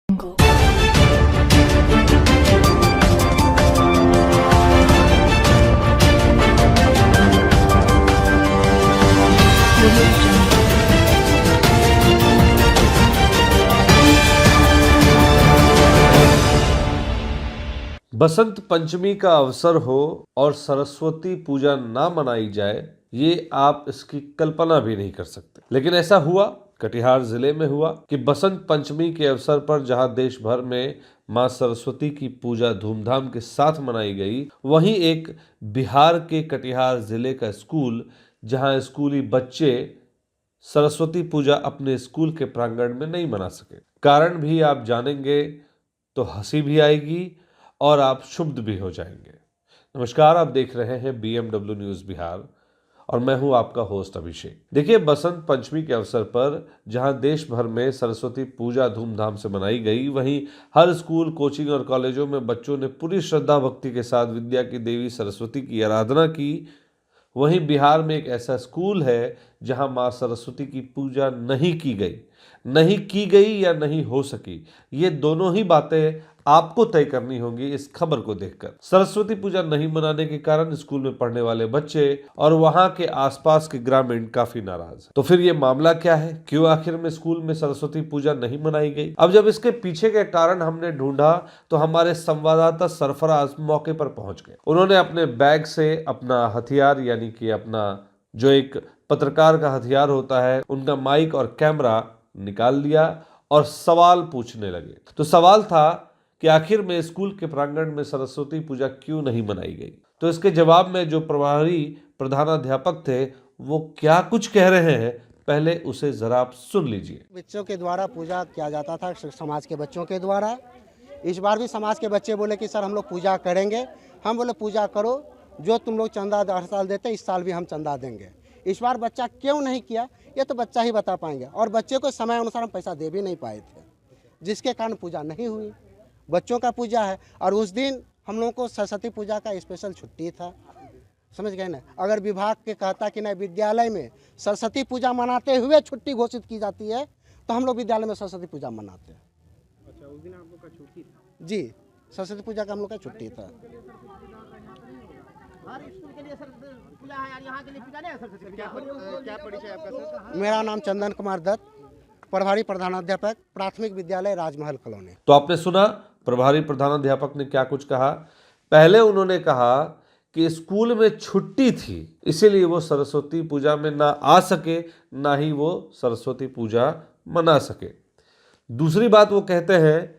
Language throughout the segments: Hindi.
बसंत पंचमी का अवसर हो और सरस्वती पूजा ना मनाई जाए, ये आप इसकी कल्पना भी नहीं कर सकते। लेकिन ऐसा हुआ, कटिहार जिले में हुआ कि बसंत पंचमी के अवसर पर जहां देश भर में मां सरस्वती की पूजा धूमधाम के साथ मनाई गई, वहीं एक बिहार के कटिहार जिले का स्कूल, जहां स्कूली बच्चे सरस्वती पूजा अपने स्कूल के प्रांगण में नहीं मना सके। कारण भी आप जानेंगे तो हंसी भी आएगी और आप क्षुब्ध भी हो जाएंगे। नमस्कार, आप देख रहे हैं BMW न्यूज बिहार और मैं हूं आपका होस्ट अभिषेक। देखिए, बसंत पंचमी के अवसर पर जहां देश भर में सरस्वती पूजा धूमधाम से मनाई गई, वहीं हर स्कूल, कोचिंग और कॉलेजों में बच्चों ने पूरी श्रद्धा भक्ति के साथ विद्या की देवी सरस्वती की आराधना की। वहीं बिहार में एक ऐसा स्कूल है जहां मां सरस्वती की पूजा नहीं की गई या नहीं हो सकी। ये दोनों ही बातें आपको तय करनी होंगी इस खबर को देखकर। सरस्वती पूजा नहीं मनाने के कारण स्कूल में पढ़ने वाले बच्चे और वहां के आसपास के ग्रामीण काफी नाराज हैं। तो फिर ये मामला क्या है? क्यों आखिर में स्कूल में सरस्वती पूजा नहीं मनाई गई? अब जब इसके पीछे के कारण हमने ढूंढा तो हमारे संवाददाता सरफराज मौके पर पहुंच गए। उन्होंने अपने बैग से अपना हथियार, यानी कि अपना जो एक पत्रकार का हथियार होता है, उनका माइक और कैमरा निकाल लिया और सवाल पूछने लगे। तो सवाल था कि आखिर में स्कूल के प्रांगण में सरस्वती पूजा क्यों नहीं मनाई गई। तो इसके जवाब में जो प्रभारी प्रधानाध्यापक थे वो क्या कुछ कह रहे हैं, पहले उसे जरा आप सुन लीजिए। बच्चों के द्वारा पूजा किया जाता था, समाज के बच्चों के द्वारा। इस बार भी समाज के बच्चे बोले कि सर हम लोग पूजा करेंगे। हम बोले पूजा करो, जो तुम लोग चंदा हर साल देते इस साल भी हम चंदा देंगे। इस बार बच्चा क्यों नहीं किया ये तो बच्चा ही बता पाएंगे, और बच्चे को समय अनुसार हम पैसा दे भी नहीं पाए थे, जिसके कारण पूजा नहीं हुई। बच्चों का पूजा है और उस दिन हम लोगों को सरस्वती पूजा का स्पेशल छुट्टी था, समझ गए ना। अगर विभाग के कहता कि नहीं विद्यालय में सरस्वती पूजा मनाते हुए छुट्टी घोषित की जाती है तो हम लोग विद्यालय में सरस्वती पूजा मनाते हैं। अच्छा, उस दिन आप लोग का छुट्टी था? जी, सरस्वती पूजा का हम लोग का छुट्टी था। स्कूल के लिए सरस्वती पूजा है, यहाँ के लिए पूजा नहीं है सरस्वती पूजा। क्या परिचय आपका सर? मेरा नाम चंदन कुमार दत्त, प्रभारी प्रधानाध्यापक, प्राथमिक विद्यालय राजमहल कॉलोनी। तो आपने सुना प्रभारी प्रधानाध्यापक ने क्या कुछ कहा। पहले उन्होंने कहा कि स्कूल में छुट्टी थी, इसीलिए वो सरस्वती पूजा में ना आ सके, ना ही वो सरस्वती पूजा मना सके। दूसरी बात वो कहते हैं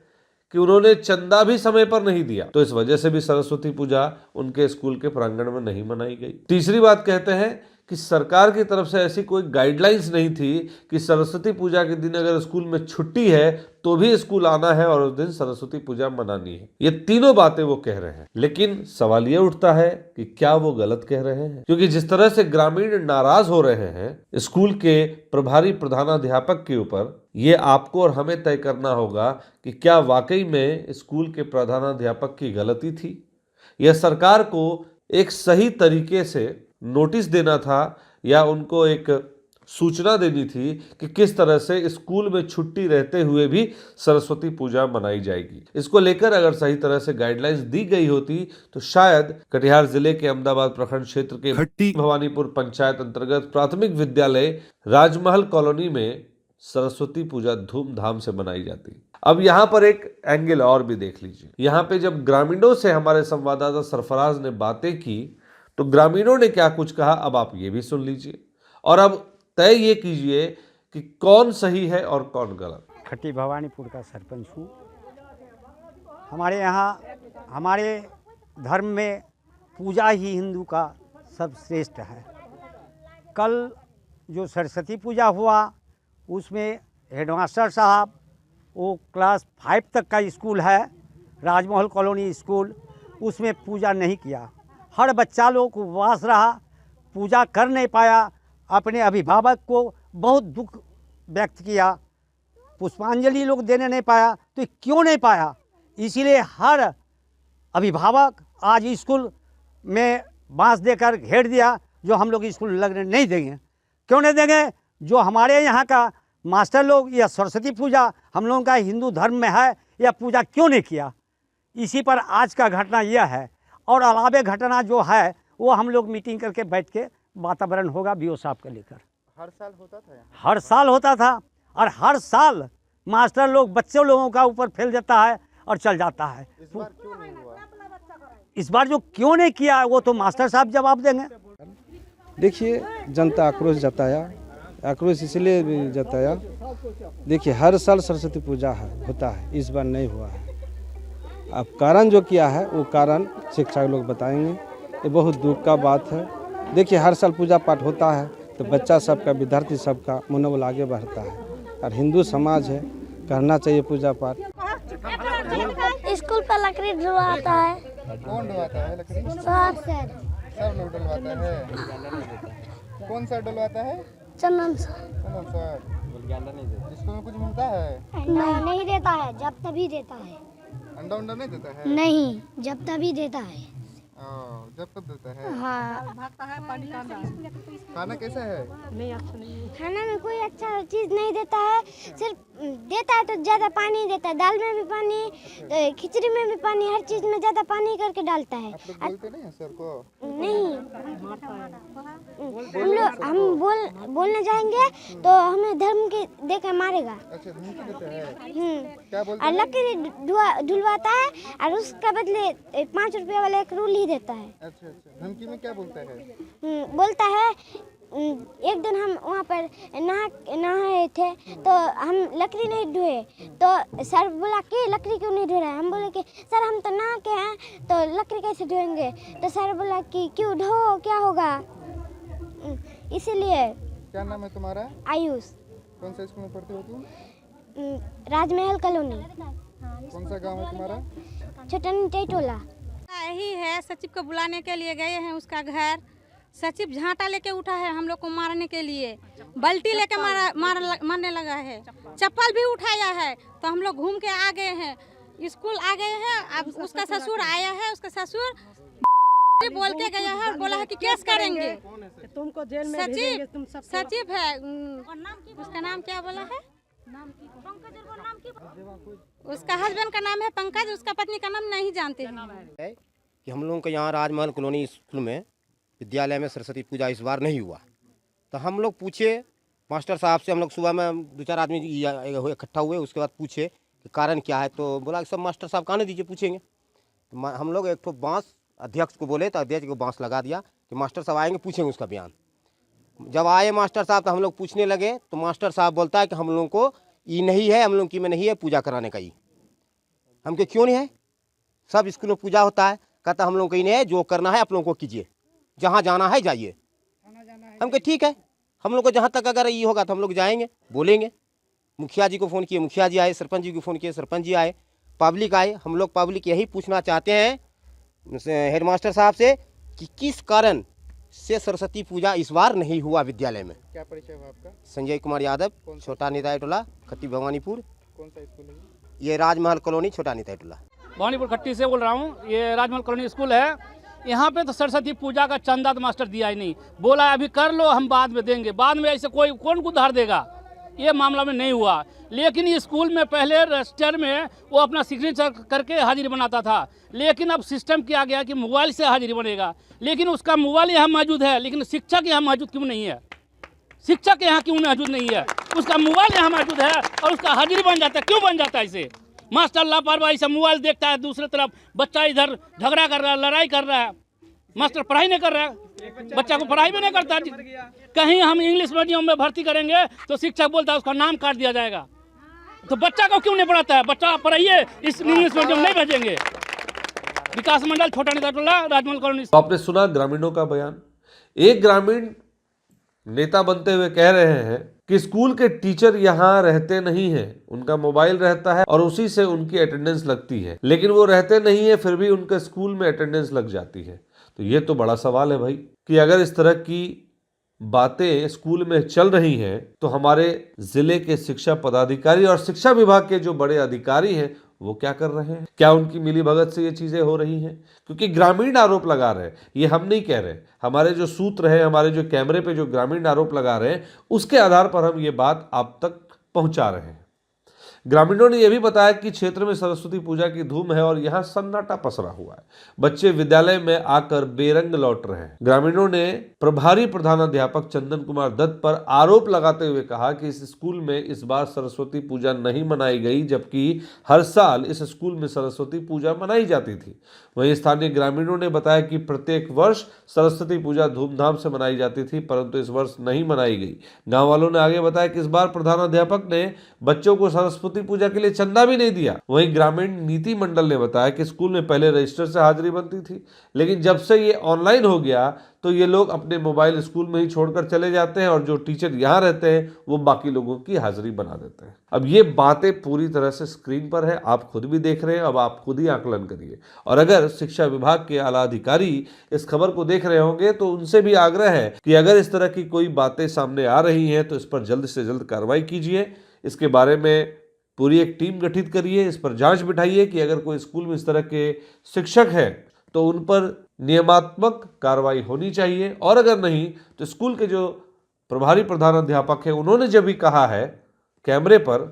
कि उन्होंने चंदा भी समय पर नहीं दिया, तो इस वजह से भी सरस्वती पूजा उनके स्कूल के प्रांगण में नहीं मनाई गई। तीसरी बात कहते हैं कि सरकार की तरफ से ऐसी कोई गाइडलाइंस नहीं थी कि सरस्वती पूजा के दिन अगर स्कूल में छुट्टी है तो भी स्कूल आना है और उस दिन सरस्वती पूजा मनानी है। ये तीनों बातें वो कह रहे हैं, लेकिन सवाल ये उठता है कि क्या वो गलत कह रहे हैं? क्योंकि जिस तरह से ग्रामीण नाराज हो रहे हैं स्कूल के प्रभारी प्रधानाध्यापक के ऊपर, ये आपको और हमें तय करना होगा कि क्या वाकई में स्कूल के प्रधानाध्यापक की गलती थी या सरकार को एक सही तरीके से नोटिस देना था या उनको एक सूचना देनी थी कि किस तरह से स्कूल में छुट्टी रहते हुए भी सरस्वती पूजा मनाई जाएगी। इसको लेकर अगर सही तरह से गाइडलाइंस दी गई होती तो शायद कटिहार जिले के अहमदाबाद प्रखंड क्षेत्र के भवानीपुर पंचायत अंतर्गत प्राथमिक विद्यालय राजमहल कॉलोनी में सरस्वती पूजा धूमधाम से मनाई जाती। अब यहाँ पर एक एंगल और भी देख लीजिए। यहाँ पे जब ग्रामीणों से हमारे संवाददाता सरफराज ने बातें की तो ग्रामीणों ने क्या कुछ कहा, अब आप ये भी सुन लीजिए और अब तय ये कीजिए कि कौन सही है और कौन गलत। खट्टी भवानीपुर का सरपंच हूँ। हमारे यहाँ हमारे धर्म में पूजा ही हिंदू का सब श्रेष्ठ है। कल जो सरस्वती पूजा हुआ उसमें हेडमास्टर साहब, वो क्लास 5 तक का स्कूल है, राजमहल कॉलोनी स्कूल, उसमें पूजा नहीं किया। हर बच्चा लोग उपवास रहा, पूजा कर नहीं पाया। अपने अभिभावक को बहुत दुख व्यक्त किया, पुष्पांजलि लोग देने नहीं पाया। तो क्यों नहीं पाया? इसीलिए हर अभिभावक आज स्कूल में बांस देकर घेर दिया, जो हम लोग स्कूल लगने नहीं देंगे। क्यों नहीं देंगे? जो हमारे यहाँ का मास्टर लोग यह सरस्वती पूजा हम लोगों का हिंदू धर्म में है, यह पूजा क्यों नहीं किया। इसी पर आज का घटना यह है। और अलावे घटना जो है वो हम लोग मीटिंग करके बैठ के वातावरण होगा बीओ साहब को लेकर। हर साल होता था यहाँ? हर साल होता था और हर साल मास्टर लोग बच्चों लोगों का ऊपर फैल जाता है और चल जाता है। इस बार क्यों नहीं हुआ? इस बार जो क्यों नहीं किया वो तो मास्टर साहब जवाब देंगे। देखिए, जनता आक्रोश जताया, आक्रोश इसलिए भी जताया, देखिए हर साल सरस्वती पूजा होता है, इस बार नहीं हुआ है। अब कारण जो किया है वो कारण शिक्षक लोग बताएंगे। ये बहुत दुख का बात है। देखिए हर साल पूजा पाठ होता है तो बच्चा सबका, विद्यार्थी सबका मनोबल आगे बढ़ता है और हिंदू समाज है, करना चाहिए पूजा पाठ। स्कूल पर लकड़ी ढुलवाता है। कौन डलवाता है लकड़ी? सब लोग डलवाता है। कौन सा डलवाता है? चंदन सर। चंदन सर। स्कूल में कुछ मिलता है? नहीं देता है, जब तभी देता है। अंडा उंडा नहीं देता है? नहीं, जब तभी देता है। जब तब देता है। हाँ। खाना कैसा है? खाना में कोई अच्छा चीज़ नहीं देता है, सिर्फ देता है तो ज़्यादा पानी देता है। दाल में भी पानी, खिचड़ी में भी पानी, हर चीज़ में ज़्यादा पानी करके डालता है। आप लोग बोलते नहीं हैं सर को? नहीं, हम बोलने जाएंगे तो हमें धर्म के देकर मारेगा। अच्छा, धमकी देता है? क्या बोलते हैं? लकड़ी ढुलवाता है और उसका बदले 5 रुपये वाला एक रूल ही देता है। अच्छा अच्छा, धमकी में क्या बोलता है? बोलता है एक दिन हम वहाँ पर नहाए थे तो हम लकड़ी नहीं ढोए, तो सर बोला कि लकड़ी क्यों नहीं ढो रहा है। हम बोले कि सर हम तो नहा के हैं तो लकड़ी कैसे ढोएंगे। तो सर बोला कि क्यों ढो, क्या होगा। इसीलिए। क्या नाम है तुम्हारा? आयुष। कौन सा स्कूल में पढ़ते हो तुम? राजमहल कॉलोनी। कौन सा गांव है तुम्हारा? छोटा टोला। यही है, सचिव को बुलाने के लिए गए हैं उसका घर। सचिव झांटा लेके उठा है हम लोग को मारने के लिए, बल्टी लेके मारने लगा है, चप्पल भी उठाया है। तो हम लोग घूम के आ गए हैं, स्कूल आ गए हैं। अब उसका ससुर आया है, उसका ससुर बोल के गया है और बोला है कि केस करेंगे, तुमको जेल में भेजेंगे, तुम सब। सचिव है, उसका नाम क्या बोला है? उसका हस्बैंड का नाम है पंकज, उसका पत्नी का नाम नहीं जानते हैं। कि हम लोगों के यहाँ राजमहल कॉलोनी स्कूल में विद्यालय में सरस्वती पूजा इस बार नहीं हुआ। तो हम लोग पूछे मास्टर साहब से, हम लोग सुबह में 2-4 आदमी इकट्ठा हुए, उसके बाद पूछे कि कारण क्या है। तो बोला कि सब मास्टर साहब कहने दीजिए, पूछेंगे। तो हम लोग एक तो बांस अध्यक्ष को बोले तो अध्यक्ष को बांस लगा दिया कि मास्टर साहब आएंगे, पूछेंगे उसका बयान। जब आए मास्टर साहब तो हम लोग पूछने लगे तो मास्टर साहब बोलता है कि हम लोगों को ये नहीं है, हम लोग की में नहीं है पूजा कराने का। ये हम क्यों नहीं है, सब स्कूल में पूजा होता है। कहता हम लोग को नहीं है, जो करना है आप लोगों को कीजिए, जहाँ जाना है जाइए। हम कहे ठीक है, हम लोग को जहाँ तक अगर ये होगा तो हम लोग जाएंगे, बोलेंगे। मुखिया जी को फ़ोन किए, मुखिया जी आए, सरपंच जी को फ़ोन किए, सरपंच जी आए, पब्लिक आए। हम लोग पब्लिक यही पूछना चाहते हैं हेडमास्टर साहब से कि किस कारण से सरस्वती पूजा इस बार नहीं हुआ विद्यालय में। क्या परिचय हुआ आपका? संजय कुमार यादव, छोटा निताई टोला, खट्टी भवानीपुर। कौन सा स्कूल है? ये राजमहल कॉलोनी, छोटा निताई टोला। भवानीपुर खट्टी से बोल रहा हूँ। ये राजमहल कॉलोनी स्कूल है। यहाँ पे तो सरस्वती पूजा का चंदा तो मास्टर दिया ही नहीं, बोला अभी कर लो, हम बाद में देंगे। बाद में ऐसे कोई कौन को उधार देगा, ये मामला में नहीं हुआ। लेकिन स्कूल में पहले रजिस्टर में वो अपना सिग्नेचर करके हाजिरी बनाता था, लेकिन अब सिस्टम किया गया कि मोबाइल से हाजिरी बनेगा। लेकिन उसका मोबाइल यहाँ मौजूद है, लेकिन शिक्षक यहाँ मौजूद क्यों नहीं है? शिक्षक यहाँ क्यों मौजूद नहीं है? उसका मोबाइल यहाँ मौजूद है और उसका हाजिरी बन जाता है। क्यों बन जाता है ऐसे? मास्टर लापरवाही से मोबाइल देखता है, दूसरी तरफ बच्चा इधर झगड़ा कर रहा है, लड़ाई कर रहा है। मास्टर पढ़ाई नहीं कर रहा है, बच्चा को पढ़ाई भी नहीं करता। कहीं हम इंग्लिश मीडियम में भर्ती करेंगे तो शिक्षक बोलता है उसका नाम काट दिया जाएगा। तो बच्चा को क्यों नहीं पढ़ाता है? बच्चा पढ़ाइए, इस इंग्लिश मीडियम नहीं भेजेंगे। विकास मंडल, छोटा निताई, राजमहल कॉलोनी। तो आपने सुना ग्रामीणों का बयान। एक ग्रामीण नेता बनते हुए कह रहे हैं कि स्कूल के टीचर यहाँ रहते नहीं हैं, उनका मोबाइल रहता है और उसी से उनकी अटेंडेंस लगती है, लेकिन वो रहते नहीं है फिर भी उनके स्कूल में अटेंडेंस लग जाती है। तो ये तो बड़ा सवाल है भाई कि अगर इस तरह की बातें स्कूल में चल रही हैं तो हमारे जिले के शिक्षा पदाधिकारी और शिक्षा विभाग के जो बड़े अधिकारी हैं वो क्या कर रहे हैं? क्या उनकी मिलीभगत से ये चीजें हो रही हैं? क्योंकि ग्रामीण आरोप लगा रहे हैं, ये हम नहीं कह रहे। हमारे जो सूत्र है, हमारे जो कैमरे पे जो ग्रामीण आरोप लगा रहे हैं, उसके आधार पर हम ये बात आप तक पहुंचा रहे हैं। ग्रामीणों ने यह भी बताया कि क्षेत्र में सरस्वती पूजा की धूम है और यहां सन्नाटा पसरा हुआ है। बच्चे विद्यालय में आकर बेरंग लौट रहे हैं। ग्रामीणों ने प्रभारी प्रधानाध्यापक चंदन कुमार दत्त पर आरोप लगाते हुए कहा कि इस स्कूल में इस बार सरस्वती पूजा नहीं मनाई गई, जबकि हर साल इस स्कूल में सरस्वती पूजा मनाई जाती थी। वहीं स्थानीय ग्रामीणों ने बताया कि प्रत्येक वर्ष सरस्वती पूजा धूमधाम से मनाई जाती थी, परंतु इस वर्ष नहीं मनाई गई। गाँव वालों ने आगे बताया कि इस बार प्रधानाध्यापक ने बच्चों को सरस्वती पूजा के लिए चंदा भी नहीं दिया। वहीं ग्रामीण नीति मंडल ने बताया कि स्कूल में पहले रजिस्टर से हाजिरी बनती थी, लेकिन जब से ये ऑनलाइन हो गया तो ये लोग अपने मोबाइल स्कूल में ही छोड़कर चले जाते हैं और जो टीचर यहाँ रहते हैं वो बाकी लोगों की हाजिरी बना देते हैं। अब ये बातें पूरी तरह से स्क्रीन पर है, आप खुद भी देख रहे हैं। अब आप खुद ही आकलन करिए। और अगर शिक्षा विभाग के आला अधिकारी इस खबर को देख रहे होंगे तो उनसे भी आग्रह है कि अगर इस तरह की कोई बातें सामने आ रही हैं तो इस पर जल्द से जल्द कार्रवाई कीजिए। इसके बारे में पूरी एक टीम गठित करिए, इस पर जांच बिठाइए कि अगर कोई स्कूल में इस तरह के शिक्षक हैं तो उन पर नियमात्मक कार्रवाई होनी चाहिए, और अगर नहीं तो स्कूल के जो प्रभारी प्रधानाध्यापक है उन्होंने जब भी कहा है कैमरे पर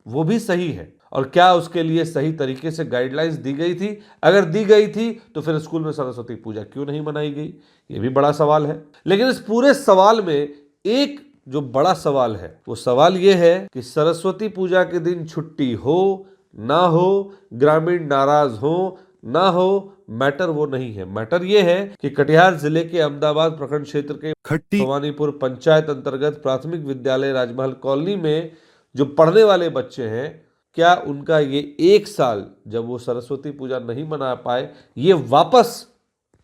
वो भी सही है, और क्या उसके लिए सही तरीके से गाइडलाइंस दी गई थी? अगर दी गई थी तो फिर स्कूल में सरस्वती पूजा क्यों नहीं मनाई गई? ये भी बड़ा सवाल है। लेकिन इस पूरे सवाल में एक जो बड़ा सवाल है वो सवाल ये है कि सरस्वती पूजा के दिन छुट्टी हो ना हो, ग्रामीण नाराज हो ना हो, मैटर वो नहीं है। मैटर ये है कि कटिहार जिले के अहमदाबाद प्रखंड क्षेत्र के भवानीपुर पंचायत अंतर्गत प्राथमिक विद्यालय राजमहल कॉलोनी में जो पढ़ने वाले बच्चे हैं, क्या उनका ये एक साल जब वो सरस्वती पूजा नहीं मना पाए, ये वापस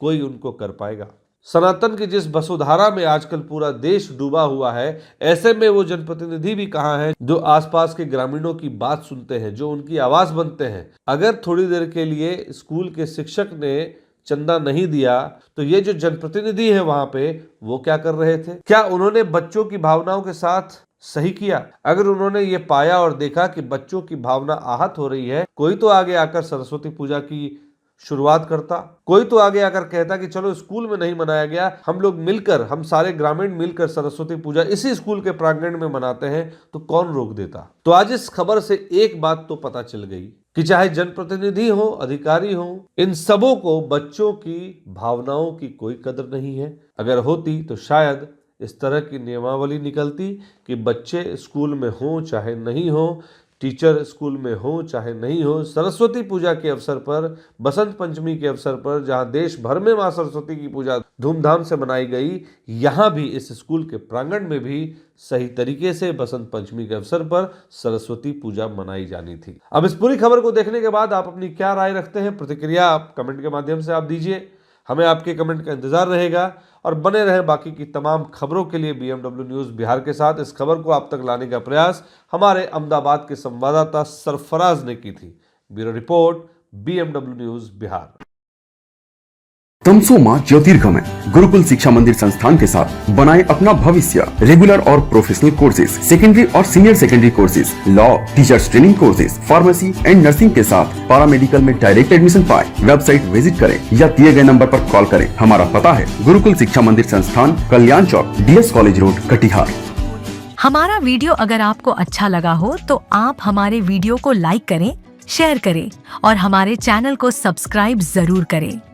कोई उनको कर पाएगा? सनातन की जिस वसुधारा में आजकल पूरा देश डूबा हुआ है, ऐसे में वो जनप्रतिनिधि भी कहाँ हैं जो आसपास के ग्रामीणों की बात सुनते हैं, जो उनकी आवाज बनते हैं? अगर थोड़ी देर के लिए स्कूल के शिक्षक ने चंदा नहीं दिया तो ये जो जनप्रतिनिधि है वहां पे वो क्या कर रहे थे? क्या उन्होंने बच्चों की भावनाओं के साथ सही किया? अगर उन्होंने ये पाया और देखा कि बच्चों की भावना आहत हो रही है, कोई तो आगे आकर सरस्वती पूजा की शुरुआत करता, कोई तो आगे आकर कहता कि चलो स्कूल में नहीं मनाया गया, हम लोग मिलकर, हम सारे ग्रामीण मिलकर सरस्वती पूजा इसी स्कूल के प्रांगण में मनाते हैं, तो कौन रोक देता? तो आज इस खबर से एक बात तो पता चल गई कि चाहे जनप्रतिनिधि हो, अधिकारी हो, इन सबों को बच्चों की भावनाओं की कोई कदर नहीं है। अगर होती तो शायद इस तरह की नियमावली निकलती कि बच्चे स्कूल में हो चाहे नहीं हो, टीचर स्कूल में हो चाहे नहीं हो, सरस्वती पूजा के अवसर पर, बसंत पंचमी के अवसर पर, जहां देश भर में मां सरस्वती की पूजा धूमधाम से मनाई गई, यहां भी इस स्कूल के प्रांगण में भी सही तरीके से बसंत पंचमी के अवसर पर सरस्वती पूजा मनाई जानी थी। अब इस पूरी खबर को देखने के बाद आप अपनी क्या राय रखते हैं? प्रतिक्रिया आप कमेंट के माध्यम से आप दीजिए। हमें आपके कमेंट का इंतजार रहेगा और बने रहें बाकी की तमाम खबरों के लिए BMW न्यूज़ बिहार के साथ। इस खबर को आप तक लाने का प्रयास हमारे अहमदाबाद के संवाददाता सरफराज ने की थी। Bureau report, BMW news Bihar. तमसोमा ज्योतिर्गमय गुरुकुल शिक्षा मंदिर संस्थान के साथ बनाए अपना भविष्य। रेगुलर और प्रोफेशनल कोर्सेज, सेकेंडरी और senior secondary courses, law, teachers training courses, pharmacy and nursing के साथ पैरामेडिकल में डायरेक्ट एडमिशन पाए। वेबसाइट विजिट करें या दिए गए नंबर पर कॉल करें। हमारा पता है गुरुकुल शिक्षा मंदिर संस्थान, कल्याण चौक, DS कॉलेज रोड, कटिहार। हमारा वीडियो अगर आपको अच्छा लगा हो तो आप हमारे वीडियो को लाइक करें, शेयर करें और हमारे चैनल को सब्सक्राइब जरूर करें।